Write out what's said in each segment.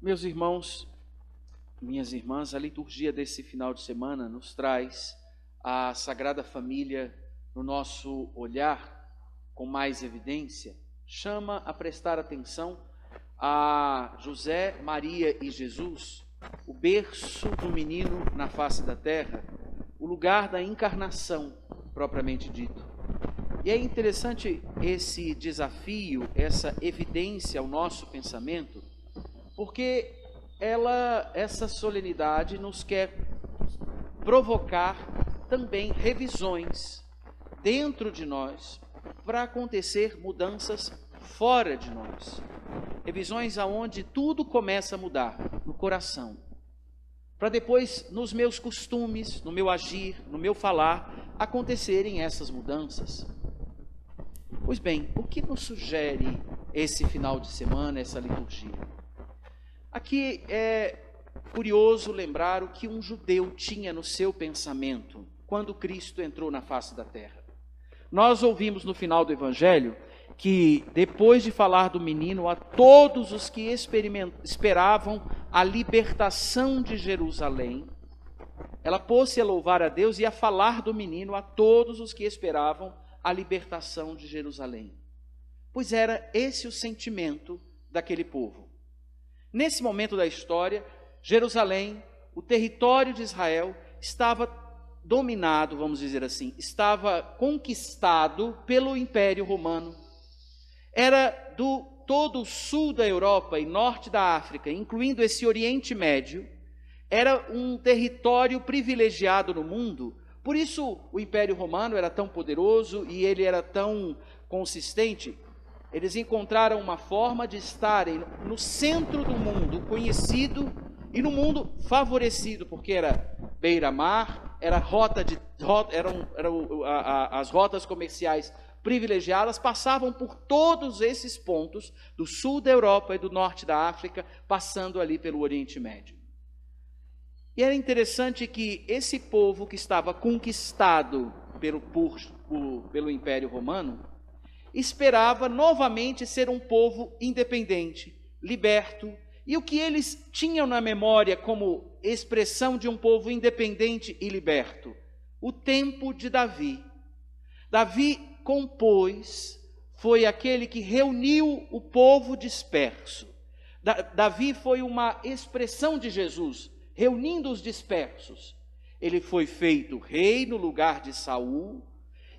Meus irmãos, minhas irmãs, a liturgia desse final de semana nos traz a Sagrada Família no nosso olhar com mais evidência, chama a prestar atenção a José, Maria e Jesus, o berço do menino na face da terra, o lugar da encarnação propriamente dito. E é interessante esse desafio, essa evidência ao nosso pensamento, porque essa solenidade nos quer provocar também revisões dentro de nós para acontecer mudanças fora de nós. Revisões aonde tudo começa a mudar, no coração. Para depois, nos meus costumes, no meu agir, no meu falar, acontecerem essas mudanças. Pois bem, o que nos sugere esse final de semana, essa liturgia? Aqui é curioso lembrar o que um judeu tinha no seu pensamento quando Cristo entrou na face da terra. Nós ouvimos no final do Evangelho que, depois de falar do menino, a todos os que esperavam a libertação de Jerusalém, ela pôs-se a louvar a Deus e a falar do menino a todos os que esperavam a libertação de Jerusalém. Pois era esse o sentimento daquele povo. Nesse momento da história, Jerusalém, o território de Israel, estava dominado, vamos dizer assim, estava conquistado pelo Império Romano. Era do todo o sul da Europa e norte da África, incluindo esse Oriente Médio, era um território privilegiado no mundo. Por isso o Império Romano era tão poderoso e ele era tão consistente. Eles encontraram uma forma de estarem no centro do mundo, conhecido, e no mundo favorecido, porque era beira-mar, as rotas comerciais privilegiadas passavam por todos esses pontos do sul da Europa e do norte da África, passando ali pelo Oriente Médio. E era interessante que esse povo que estava conquistado pelo Império Romano, esperava novamente ser um povo independente, liberto. E o que eles tinham na memória como expressão de um povo independente e liberto? O tempo de Davi. Davi compôs, foi aquele que reuniu o povo disperso. Davi foi uma expressão de Jesus, reunindo os dispersos. Ele foi feito rei no lugar de Saul,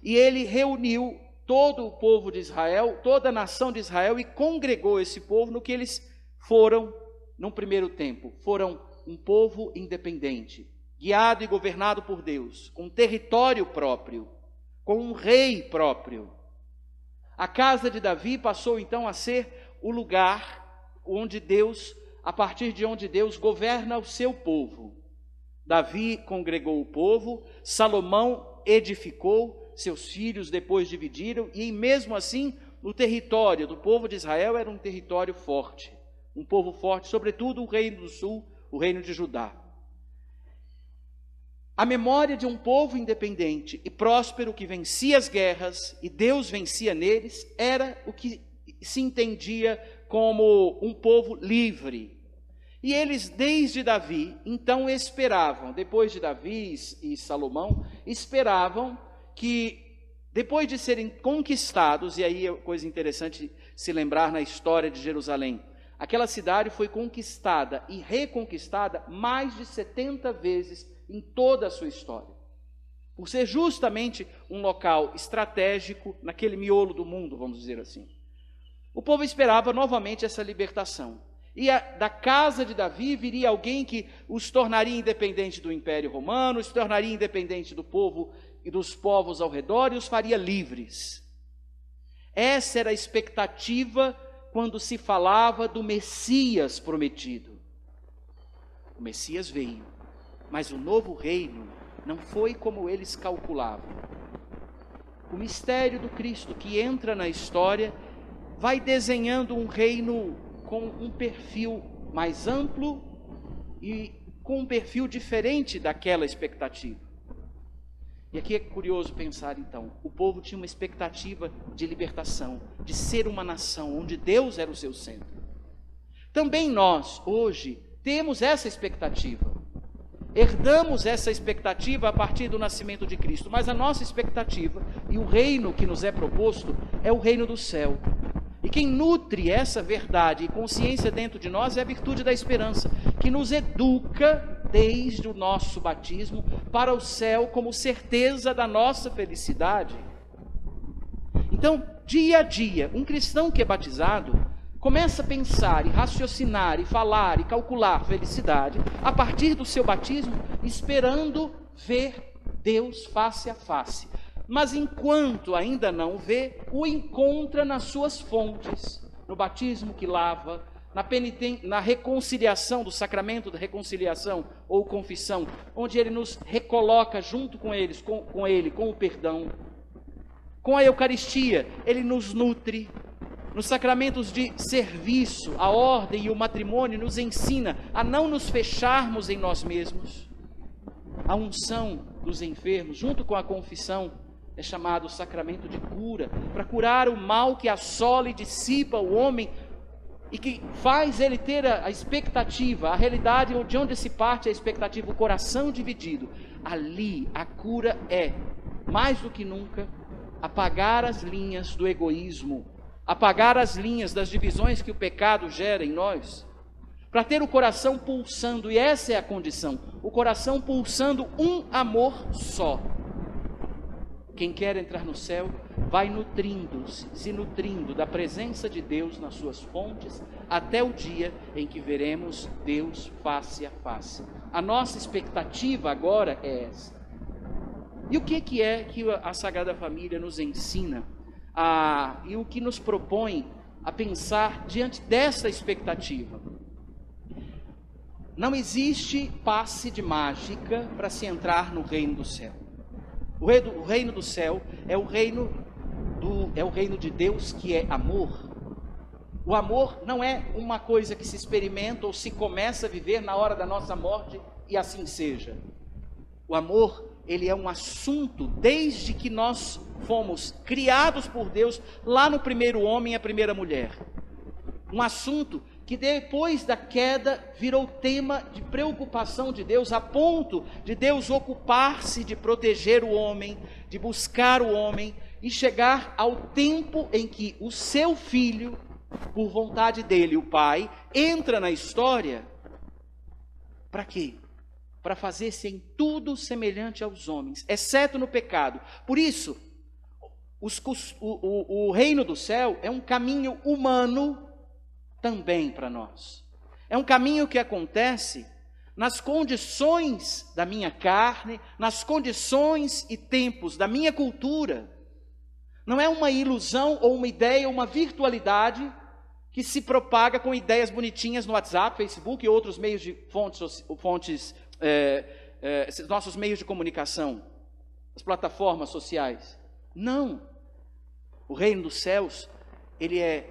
e ele reuniu todo o povo de Israel, toda a nação de Israel, e congregou esse povo no que eles foram, num primeiro tempo, foram um povo independente, guiado e governado por Deus, com território próprio, com um rei próprio. A casa de Davi passou então a ser o lugar onde Deus, a partir de onde Deus governa o seu povo. Davi congregou o povo, Salomão edificou, seus filhos depois dividiram, e mesmo assim o território do povo de Israel era um território forte, um povo forte, sobretudo o reino do sul, o reino de Judá. A memória de um povo independente e próspero que vencia as guerras e Deus vencia neles, era o que se entendia como um povo livre. E eles, desde Davi, então esperavam, depois de Davi e Salomão, esperavam que depois de serem conquistados, e aí é coisa interessante se lembrar na história de Jerusalém, aquela cidade foi conquistada e reconquistada mais de 70 vezes em toda a sua história, por ser justamente um local estratégico naquele miolo do mundo, vamos dizer assim. O povo esperava novamente essa libertação, e da casa de Davi viria alguém que os tornaria independente do Império Romano, os tornaria independente do povo e dos povos ao redor, e os faria livres. Essa era a expectativa quando se falava do Messias prometido. O Messias veio, mas o novo reino não foi como eles calculavam. O mistério do Cristo que entra na história vai desenhando um reino com um perfil mais amplo e com um perfil diferente daquela expectativa. E aqui é curioso pensar então, o povo tinha uma expectativa de libertação, de ser uma nação onde Deus era o seu centro. Também nós, hoje, temos essa expectativa. Herdamos essa expectativa a partir do nascimento de Cristo, mas a nossa expectativa e o reino que nos é proposto é o reino do céu. E quem nutre essa verdade e consciência dentro de nós é a virtude da esperança, que nos educa desde o nosso batismo para o céu como certeza da nossa felicidade. Então, dia a dia, um cristão que é batizado começa a pensar e raciocinar e falar e calcular felicidade a partir do seu batismo, esperando ver Deus face a face. Mas enquanto ainda não vê, o encontra nas suas fontes, no batismo que lava, na reconciliação, do sacramento da reconciliação ou confissão, onde ele nos recoloca junto com eles, com ele, com o perdão. Com a Eucaristia, ele nos nutre. Nos sacramentos de serviço, a ordem e o matrimônio nos ensina a não nos fecharmos em nós mesmos. A unção dos enfermos, junto com a confissão, é chamado o sacramento de cura, para curar o mal que assola e dissipa o homem e que faz ele ter a expectativa, a realidade de onde se parte a expectativa, o coração dividido. Ali a cura é, mais do que nunca, apagar as linhas do egoísmo, apagar as linhas das divisões que o pecado gera em nós, para ter o coração pulsando, e essa é a condição, o coração pulsando um amor só. Quem quer entrar no céu vai nutrindo-se, se nutrindo da presença de Deus nas suas fontes, até o dia em que veremos Deus face a face. A nossa expectativa agora é essa. E o que é que a Sagrada Família nos ensina? E o que nos propõe a pensar diante dessa expectativa? Não existe passe de mágica para se entrar no reino do céu. O reino do céu é o reino de Deus, que é amor. O amor não é uma coisa que se experimenta ou se começa a viver na hora da nossa morte e assim seja. O amor, ele é um assunto desde que nós fomos criados por Deus, lá no primeiro homem e a primeira mulher. Um assunto que depois da queda virou tema de preocupação de Deus, a ponto de Deus ocupar-se de proteger o homem, de buscar o homem, e chegar ao tempo em que o seu filho, por vontade dele, o Pai, entra na história. Para quê? Para fazer-se em tudo semelhante aos homens, exceto no pecado. Por isso, o reino do céu é um caminho humano também para nós. É um caminho que acontece nas condições da minha carne, nas condições e tempos da minha cultura. Não é uma ilusão ou uma ideia, uma virtualidade que se propaga com ideias bonitinhas no WhatsApp, Facebook e outros meios de nossos meios de comunicação, as plataformas sociais. Não. O reino dos céus, ele é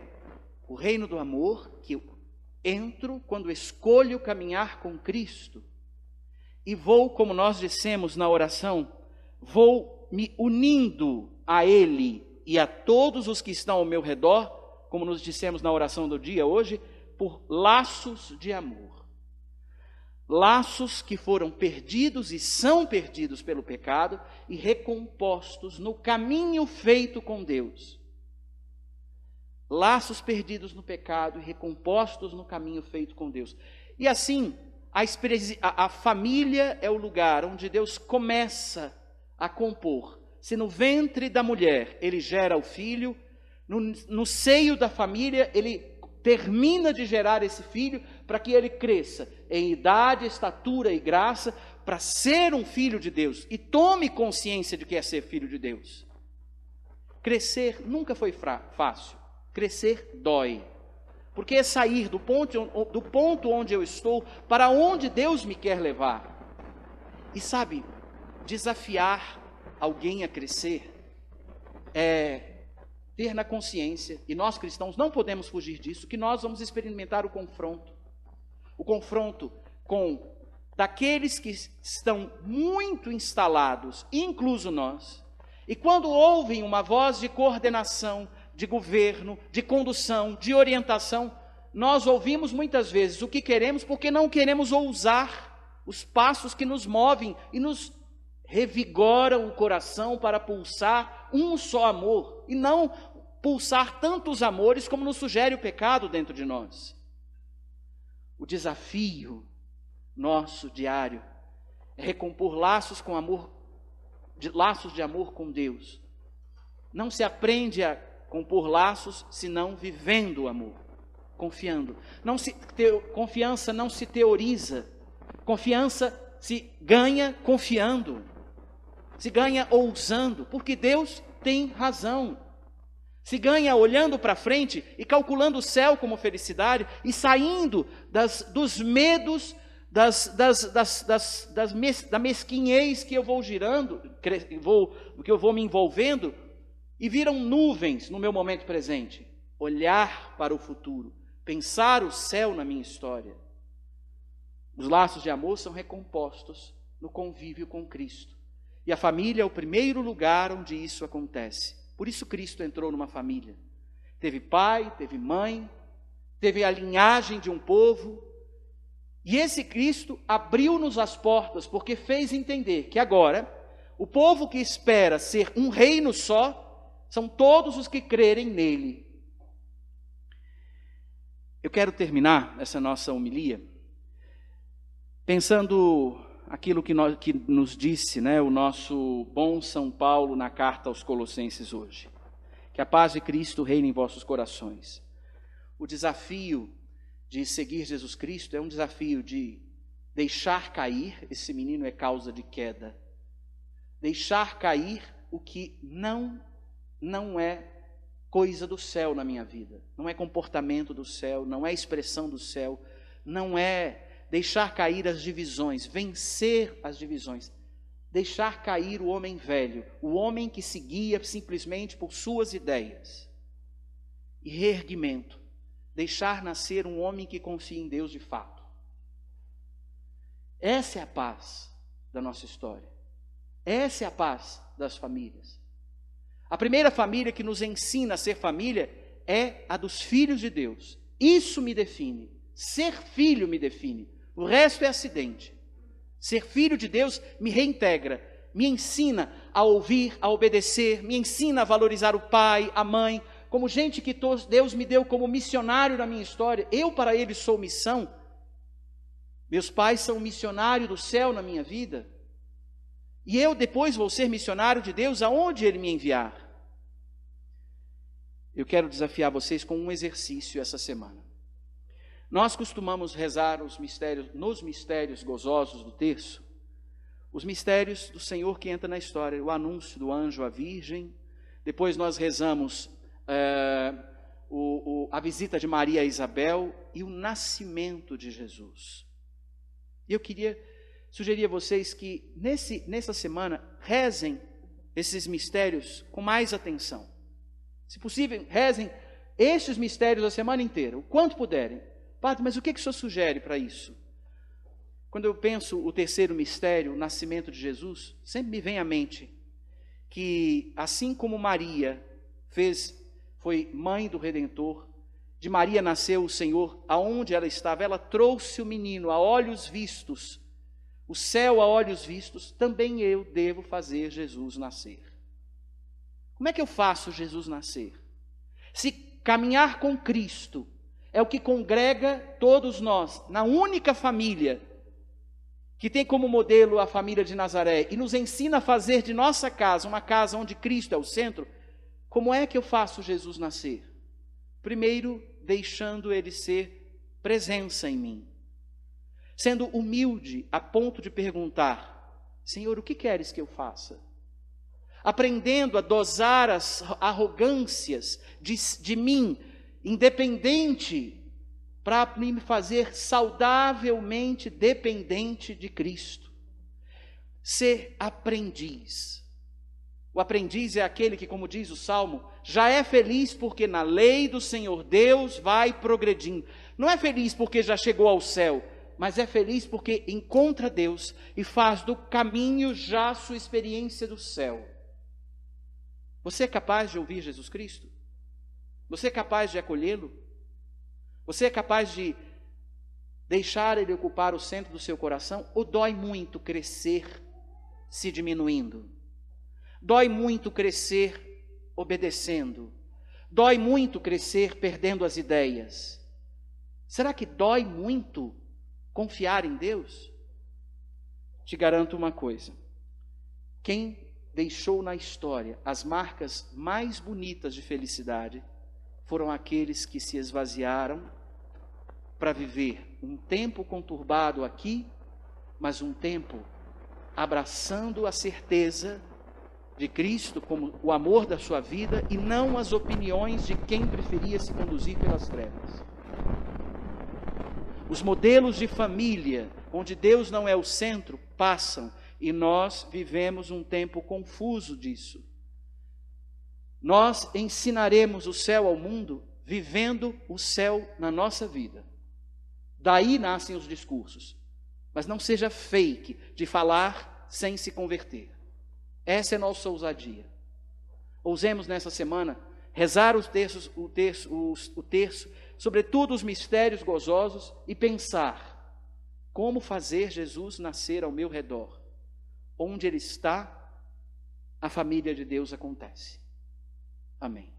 o reino do amor, que eu entro quando escolho caminhar com Cristo. E vou, como nós dissemos na oração, vou me unindo a Ele e a todos os que estão ao meu redor, como nos dissemos na oração do dia hoje, por laços de amor. Laços que foram perdidos e são perdidos pelo pecado e recompostos no caminho feito com Deus. Laços perdidos no pecado e recompostos no caminho feito com Deus. E assim, a família é o lugar onde Deus começa a compor. Se no ventre da mulher ele gera o filho, no seio da família ele termina de gerar esse filho para que ele cresça em idade, estatura e graça para ser um filho de Deus e tome consciência de que é ser filho de Deus. Crescer nunca foi fácil. Crescer dói, porque é sair do ponto onde eu estou para onde Deus me quer levar. E sabe, desafiar alguém a crescer é ter na consciência, e nós cristãos não podemos fugir disso, que nós vamos experimentar o confronto com daqueles que estão muito instalados, incluso nós, e quando ouvem uma voz de coordenação, de governo, de condução, de orientação, nós ouvimos muitas vezes o que queremos porque não queremos ousar os passos que nos movem e nos revigoram o coração para pulsar um só amor e não pulsar tantos amores como nos sugere o pecado dentro de nós. O desafio nosso diário é recompor laços de amor com Deus. Não se aprende a compor laços senão vivendo o amor, confiando. Confiança não se teoriza, confiança se ganha confiando, se ganha ousando, porque Deus tem razão. Se ganha olhando para frente e calculando o céu como felicidade e saindo dos medos, da mesquinhez que eu vou girando, que eu vou me envolvendo, e viram nuvens no meu momento presente. Olhar para o futuro, pensar o céu na minha história. Os laços de amor são recompostos no convívio com Cristo. E a família é o primeiro lugar onde isso acontece. Por isso Cristo entrou numa família. Teve pai, teve mãe, teve a linhagem de um povo. E esse Cristo abriu-nos as portas, porque fez entender que agora, o povo que espera ser um reino só, são todos os que crerem nele. Eu quero terminar essa nossa homilia pensando aquilo que nos disse, o nosso bom São Paulo na carta aos Colossenses hoje. Que a paz de Cristo reine em vossos corações. O desafio de seguir Jesus Cristo é um desafio de deixar cair, esse menino é causa de queda, deixar cair o que não é coisa do céu na minha vida, não é comportamento do céu, não é expressão do céu, não é deixar cair as divisões, vencer as divisões, deixar cair o homem velho, o homem que se guia simplesmente por suas ideias, e reerguimento, deixar nascer um homem que confia em Deus de fato. Essa é a paz da nossa história, essa é a paz das famílias. A primeira família que nos ensina a ser família é a dos filhos de Deus. Isso me define, ser filho me define. O resto é acidente. Ser filho de Deus me reintegra, me ensina a ouvir, a obedecer, me ensina a valorizar o pai, a mãe, como gente que Deus me deu como missionário na minha história. Eu para eles sou missão. Meus pais são missionário do céu na minha vida. E eu depois vou ser missionário de Deus aonde Ele me enviar. Eu quero desafiar vocês com um exercício essa semana. Nós costumamos rezar nos mistérios gozosos do terço, os mistérios do Senhor que entra na história, o anúncio do anjo à Virgem, depois nós rezamos a visita de Maria a Isabel e o nascimento de Jesus. E eu queria sugerir a vocês que nessa semana rezem esses mistérios com mais atenção. Se possível, rezem estes mistérios a semana inteira, o quanto puderem. Padre, mas o que o senhor sugere para isso? Quando eu penso o terceiro mistério, o nascimento de Jesus, sempre me vem à mente que assim como Maria foi mãe do Redentor, de Maria nasceu o Senhor, aonde ela estava, ela trouxe o menino a olhos vistos, o céu a olhos vistos, também eu devo fazer Jesus nascer. Como é que eu faço Jesus nascer? Se caminhar com Cristo é o que congrega todos nós, na única família, que tem como modelo a família de Nazaré, e nos ensina a fazer de nossa casa uma casa onde Cristo é o centro, como é que eu faço Jesus nascer? Primeiro, deixando Ele ser presença em mim. Sendo humilde a ponto de perguntar, Senhor, o que queres que eu faça? Aprendendo a dosar as arrogâncias de mim, independente, para me fazer saudavelmente dependente de Cristo. Ser aprendiz. O aprendiz é aquele que, como diz o Salmo, já é feliz porque na lei do Senhor Deus vai progredindo. Não é feliz porque já chegou ao céu, mas é feliz porque encontra Deus e faz do caminho já sua experiência do céu. Você é capaz de ouvir Jesus Cristo? Você é capaz de acolhê-lo? Você é capaz de deixar ele ocupar o centro do seu coração? Ou dói muito crescer se diminuindo? Dói muito crescer obedecendo? Dói muito crescer perdendo as ideias? Será que dói muito confiar em Deus? Te garanto uma coisa: quem deixou na história as marcas mais bonitas de felicidade foram aqueles que se esvaziaram para viver um tempo conturbado aqui, mas um tempo abraçando a certeza de Cristo como o amor da sua vida e não as opiniões de quem preferia se conduzir pelas trevas. Os modelos de família, onde Deus não é o centro, passam e nós vivemos um tempo confuso disso. Nós ensinaremos o céu ao mundo vivendo o céu na nossa vida. Daí nascem os discursos. Mas não seja fake de falar sem se converter. Essa é a nossa ousadia. Ousemos nessa semana rezar o terço, sobretudo os mistérios gozosos, e pensar como fazer Jesus nascer ao meu redor. Onde Ele está, a família de Deus acontece. Amém.